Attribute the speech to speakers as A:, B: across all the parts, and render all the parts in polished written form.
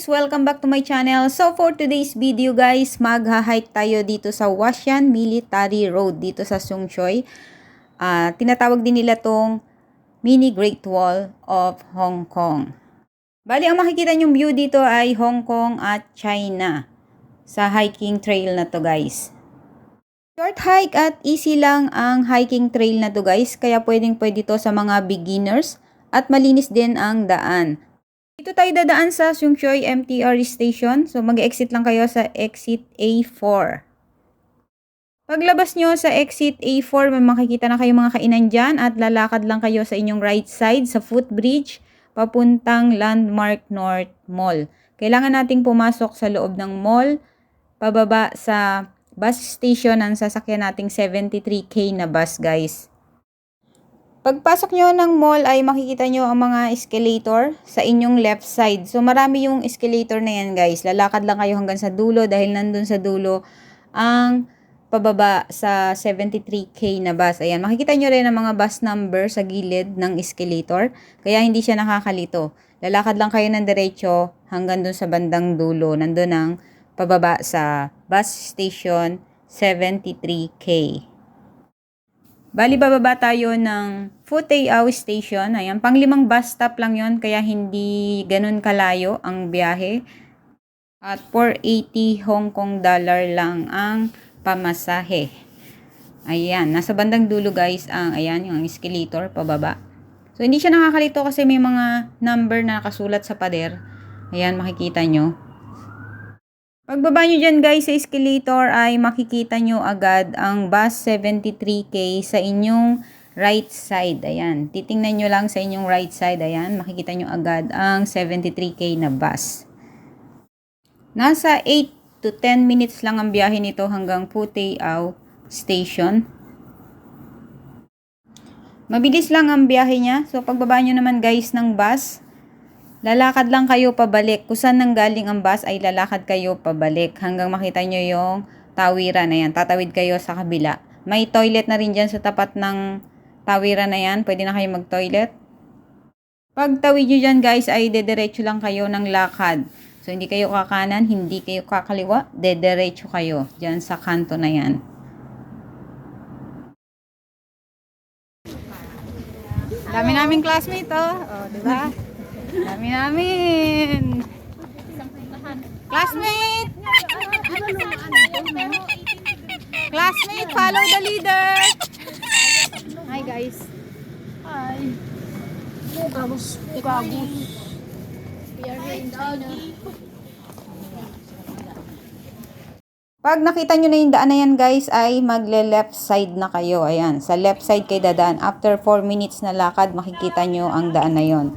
A: Welcome back to my channel. So for today's video guys, magha-hike tayo dito sa Huashan Military Road dito sa Sungshui. Tinatawag din nila tong Mini Great Wall of Hong Kong. Bali, ang makikita nyong view dito ay Hong Kong at China sa hiking trail na to guys. Short hike at easy lang ang hiking trail na to guys, kaya pwede to sa mga beginners at malinis din ang daan. Dito tayo dadaan sa Sungshui MTR Station. So, mag-exit lang kayo sa exit A4. Paglabas nyo sa exit A4, may makikita na kayo mga kainan dyan at lalakad lang kayo sa inyong right side sa footbridge papuntang Landmark North Mall. Kailangan nating pumasok sa loob ng mall, pababa sa bus station ang sasakyan nating 73K na bus guys. Pagpasok nyo ng mall ay makikita nyo ang mga escalator sa inyong left side. So marami yung escalator na yan guys. Lalakad lang kayo hanggang sa dulo dahil nandun sa dulo ang pababa sa 73K na bus. Ayan, makikita nyo rin ang mga bus number sa gilid ng escalator. Kaya hindi siya nakakalito. Lalakad lang kayo ng diretso hanggang dun sa bandang dulo. Nandun ang pababa sa bus station 73K. Bali, bababa tayo ng Futayao Station. Ayan, pang-5 bus stop lang yon, kaya hindi ganun kalayo ang biyahe. At 480 Hong Kong dollar lang ang pamasahe. Ayan, nasa bandang dulo guys ang, ayan, yung escalator, pababa. So, hindi siya nakakalito kasi may mga number na nakasulat sa pader. Ayan, makikita nyo. Pagbaba nyo dyan guys sa escalator ay makikita nyo agad ang bus 73K sa inyong right side. Ayan, titingnan nyo lang sa inyong right side. Ayan, makikita nyo agad ang 73K na bus. Nasa 8 to 10 minutes lang ang biyahe nito hanggang Futayao Station. Mabilis lang ang biyahe niya. So pagbaba nyo naman guys ng bus, lalakad lang kayo pabalik. Kung saan nanggaling ang bus ay lalakad kayo pabalik hanggang makita nyo yung tawiran na yan. Tatawid kayo sa kabila. May toilet na rin dyan sa tapat ng tawiran na yan. Pwede na kayo mag-toilet. Pag tawid nyo dyan guys ay dediretso lang kayo ng lakad. So hindi kayo kakanan, hindi kayo kakaliwa. Dediretso kayo dyan sa kanto na yan. Dami naming classmate oh. Oh, diba? Dami namin. Classmate! Classmate, follow the leader. Hi guys.
B: Hi. Gagos. Gagos. We are here in China.
A: Pag nakita nyo na yung daan na yan guys, ay magle-left side na kayo. Ayan, sa left side kayo dadaan. After 4 minutes na lakad, makikita nyo ang daan na yon.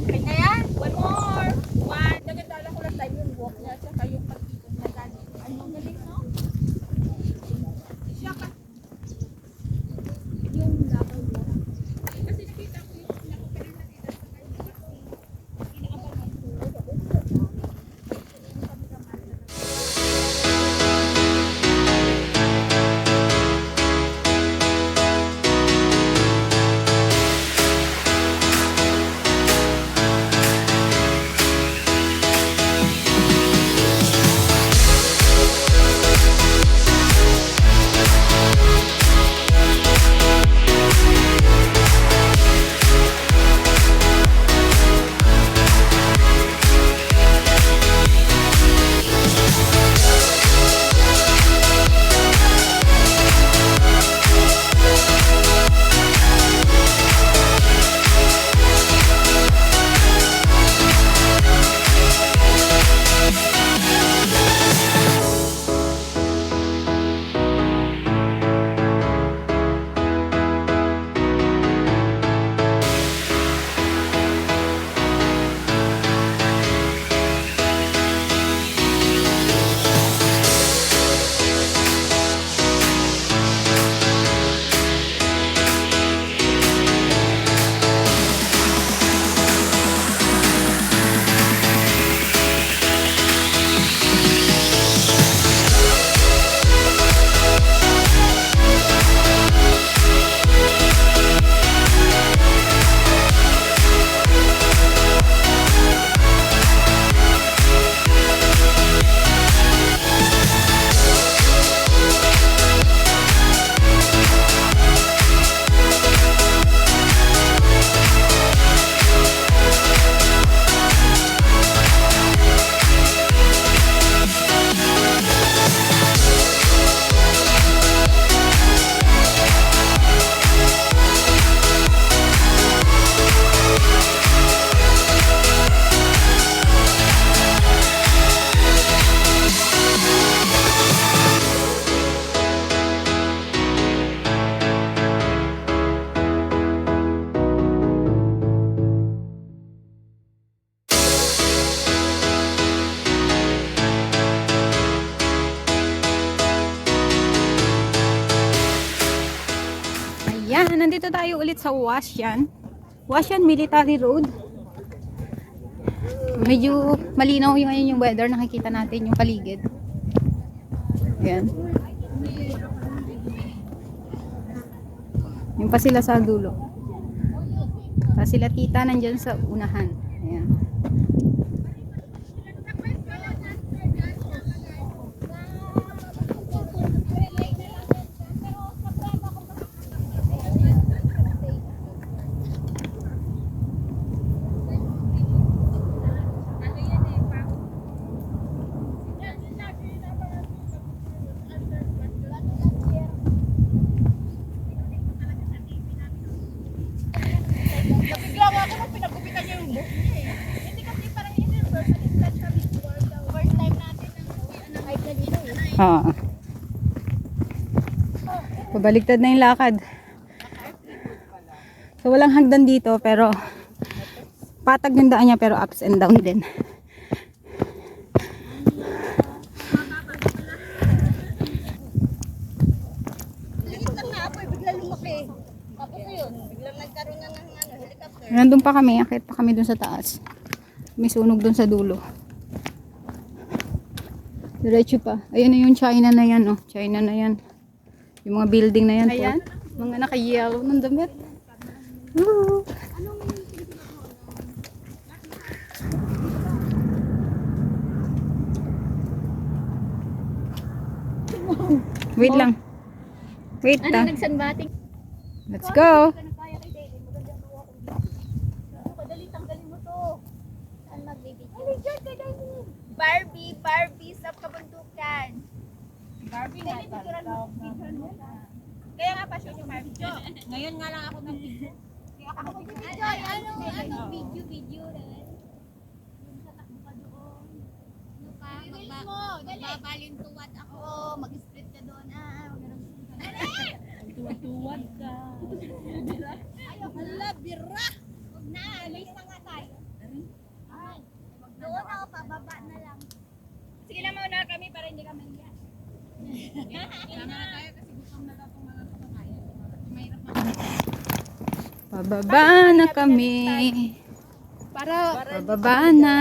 B: Kaya, one more. One. Nagandala ko lang tayo yung walk niya. Tsaka yung ano galing, no? Siya ka. Yung lakad mo. Kasi nakita ko yung
A: nandito tayo ulit sa Huasyan. Huasyan Military Road. Medyo malinaw yung ngayon yung weather. Nakikita natin yung paligid. Ayan. Yung pa sila sa dulo. Pa sila tita nandyan sa unahan. Ayan.
B: Nabigla nga ako nung pinagupitan niya yung buhok niya eh. Hindi kasi parang universal touch kami before the first time natin ng hype na dito eh.
A: Ah. Pabaligtad na yung lakad. So walang hagdan dito pero patag yung daan niya pero ups and down din.
B: Liit lang na ako eh, bigla lumaki. Tapos yun, biglang nagkaroon na ng helicopter.
A: Nandun pa kami, akit pa kami dun sa taas. May sunog dun sa dulo. Diretso pa. Ayun na yung China na yan, oh. China na yan. Yung mga building na yan. Ayan. Mga naka-yellow ng damit. Woo! Wait lang. Wait
B: Ano
A: ta.
B: nagsanbating?
A: Let's go.
B: Padali, tanggalin mo to. Saan magbibigay? Ay, dyan, kadali. Barbie sa kabundukan. Barbie nga talaga. Kaya nga pa siya yung Barbie. Ngayon nga lang ako nag-video. Ako video. Ano, video rin. Yung sa takbo ka doon. Ano pa? Magbabalintuwad ako. Mag-split ka doon. Tuwad ka. Ayaw, hala, bira. Huwag na, alis na nga tayo. Ay, doon ako, pababa na lang. Sige lang muna kami para hindi kami liyan. Kailangan na tayo kasi gusto na lang itong mga kumakain. Mahirap na.
A: Pababa na kami. Pababa na.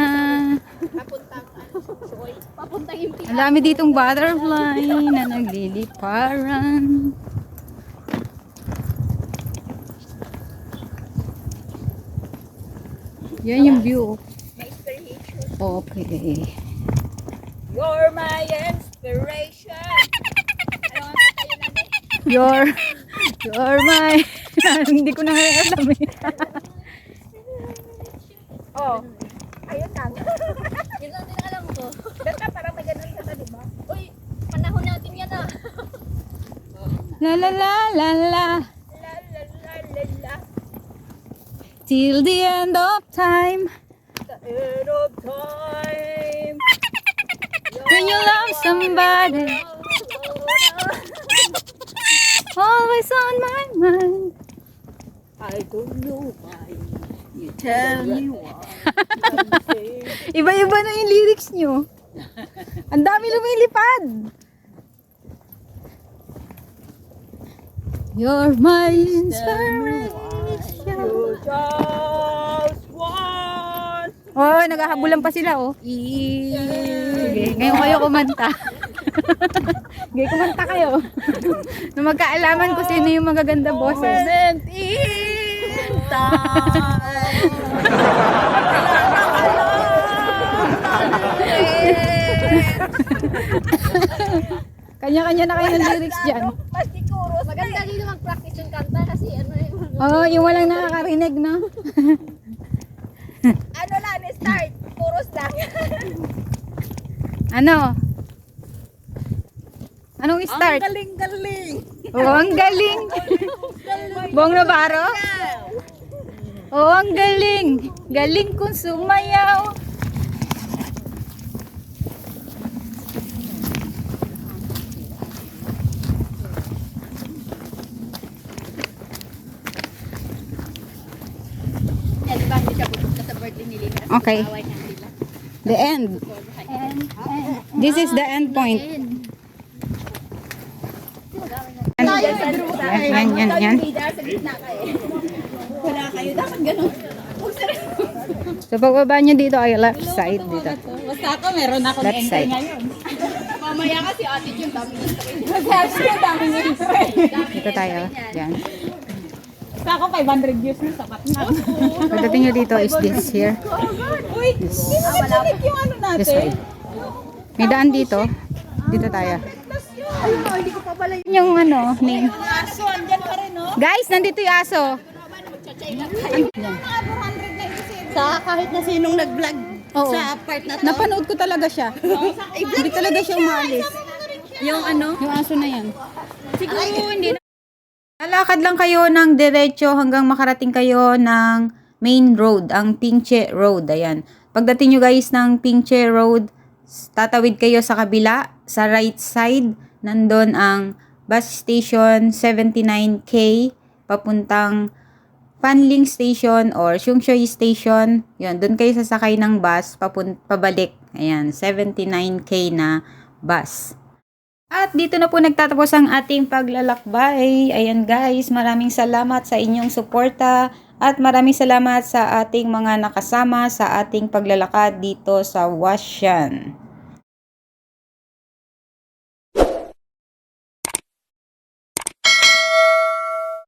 B: Papuntang yung
A: Ang dami ditong butterfly na nagliliparan. Yan yung view. Okay.
B: You're my inspiration. Ano nga tayo natin?
A: You're my... Hindi ko na alam eh.
B: Oh, ayun lang. Yun lang din alam ko. Basta parang may ganun ka, diba? Uy, panahon natin yan ah.
A: La la la la la.
B: La la la la la.
A: Till the end of time.
B: The end of time.
A: When you love somebody. Always on my mind.
B: I don't know why. You tell me why.
A: Iba-iba na yung lyrics nyo. Ang dami lumilipad. You're my inspiration.
B: Just one.
A: Oh, naghahabulan pa sila, oh. Sige, ngayon kayo kumanta. Sige, kumanta kayo. Na magkaalaman ko sino yung magaganda boses.
B: Moment in time.
A: Kanya-kanya na kayo ng lyrics dyan.
B: Pastikuros. Maganda dito mag-practice yung kanta kasi ano yung...
A: Oh, yung walang nakakarinig, no?
B: Ano lang, start. Chorus lang.
A: Ano? Anong start?
B: Galing-galing.
A: Oh, ang galing. Bong Navarro? Oh, ang galing. Galing kong sumayaw. Okay. The end. This is the end point. Yan.
B: Sa gitna kayo. Wala kayo. Dapat ganun. Huwag
A: So, pagbaba nyo dito ay left side dito.
B: basta ako, meron ako
A: Left
B: entry
A: side.
B: ngayon. Mamaya kasi ate yung dami ng Kasi yung dami ng
A: Dito tayo. Yan.
B: Basta ako 500 views na sapat na.
A: Pagdating nyo dito is this here.
B: Uy, hindi mo na-connect yung ano
A: This
B: natin.
A: way. May daan dito. Dito tayo.
B: Ay, hindi ko pa pala yung
A: Yung ano, name.
B: aso. Andyan pa rin, no?
A: Guys, nandito yung aso.
B: Sa kahit na sinong nag-vlog
A: Oo.
B: sa part na to.
A: Napanood ko talaga siya. Hindi talaga siya umalis.
B: Yung ano?
A: Yung aso na yan.
B: Siguro hindi na.
A: Lalakad lang kayo ng diretso hanggang makarating kayo ng main road, ang Pingche Road. Ayan. Pagdating nyo guys ng Pingche Road, tatawid kayo sa kabila, sa right side. Nandun ang bus station 79K papuntang Fanling Station or Sungshui Station. Yun, doon kayo sasakay ng bus pabalik. Ayan, 79K na bus. At dito na po nagtatapos ang ating paglalakbay. Ayan guys, maraming salamat sa inyong suporta at maraming salamat sa ating mga nakasama sa ating paglalakad dito sa Huaxian.